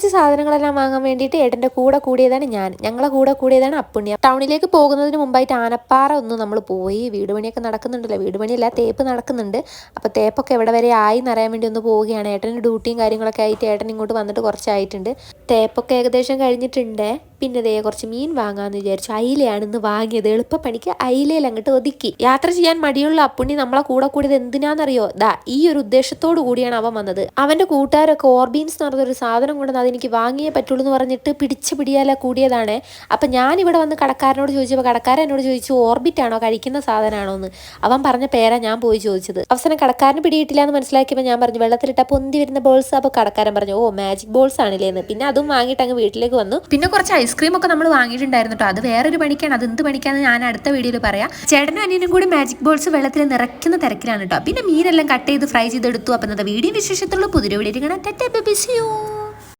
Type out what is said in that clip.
കുറച്ച് സാധനങ്ങളെല്ലാം വാങ്ങാൻ വേണ്ടിയിട്ട് ഏട്ടൻ്റെ കൂടെ കൂടിയതാണ് ഞാൻ. ഞങ്ങളെ കൂടെ കൂടിയതാണ് അപ്പുണ്ണി. ടൗണിലേക്ക് പോകുന്നതിന് മുമ്പായിട്ട് ആനപ്പാറ ഒന്ന് നമ്മൾ പോയി. വീട് പണിയൊക്കെ നടക്കുന്നുണ്ടല്ലോ, വീട് പണിയല്ല തേപ്പ് നടക്കുന്നുണ്ട്. അപ്പോൾ തേപ്പൊക്കെ എവിടെ വരെ ആയി എന്നറിയാൻ വേണ്ടി ഒന്ന് പോവുകയാണ്. ഏട്ടന് ഡ്യൂട്ടിയും കാര്യങ്ങളൊക്കെ ആയിട്ട് ഏട്ടൻ ഇങ്ങോട്ട് വന്നിട്ട് കുറച്ചായിട്ടുണ്ട്. തേപ്പൊക്കെ ഏകദേശം കഴിഞ്ഞിട്ടുണ്ട്. പിന്നെ ദേ കുറച്ച് മീൻ വാങ്ങാമെന്ന് വിചാരിച്ചു. അയിലയാണ് ഇന്ന് വാങ്ങിയത്. എളുപ്പപ്പണിക്ക് അയിലയിൽ അങ്ങോട്ട് ഒതുക്കി. യാത്ര ചെയ്യാൻ മടിയുള്ള അപ്പുണ്ണി നമ്മളെ കൂടെ കൂടിയത് എന്തിനാണെന്നറിയോ? ഈ ഒരു ഉദ്ദേശത്തോടു കൂടിയാണ് അവൻ വന്നത്. അവൻ്റെ കൂട്ടുകാരൊക്കെ ഓർബീൻസ് എന്ന് പറഞ്ഞൊരു സാധനം കൊണ്ടുവന്ന് അതെനിക്ക് വാങ്ങിയേ പറ്റുള്ളൂ എന്ന് പറഞ്ഞിട്ട് പിടിയാല കൂടിയതാണ്. അപ്പം ഞാനിവിടെ വന്ന് കടക്കാരനോട് ചോദിച്ചപ്പോൾ കടക്കാരൻ എന്നോട് ചോദിച്ചു ഓർബിറ്റ് ആണോ കഴിക്കുന്ന സാധനമാണോ എന്ന്. അവൻ പറഞ്ഞ പേരാ ഞാൻ പോയി ചോദിച്ചത്. അവസാനം കടക്കാരന് പിടിയിട്ടില്ല എന്ന് മനസ്സിലാക്കിയപ്പോൾ ഞാൻ പറഞ്ഞു വെള്ളത്തിലിട്ട പൊന്തി വരുന്ന ബോൾസ്. അപ്പോൾ കടക്കാരൻ പറഞ്ഞു ഓ മാജിക് ബോൾസ് ആണില്ലേ എന്ന്. പിന്നെ അതും വാങ്ങിയിട്ട് അങ്ങ് വീട്ടിലേക്ക് വന്നു. പിന്നെ കുറച്ച് ഐസ്ക്രീം ഒക്കെ നമ്മൾ വാങ്ങിയിട്ടുണ്ടായിരുന്നു കേട്ടോ. അത് വേറൊരു പണിക്കാണ്. അത് എന്ത് പണിക്കാന്ന് ഞാൻ അടുത്ത വീഡിയോയിൽ പറയാം. ചേട്ടനും അനിയനും കൂടി മാജിക് ബോൾസ് വെള്ളത്തിൽ നിറയ്ക്കുന്ന തിരക്കിലാണ് കേട്ടോ. പിന്നെ മീനെല്ലാം കട്ട് ചെയ്ത് ഫ്രൈ ചെയ്തെടുത്തു. അപ്പം വീഡിയോ വിശേഷത്തുള്ള പുതിയ വീഡിയോ കാണാം.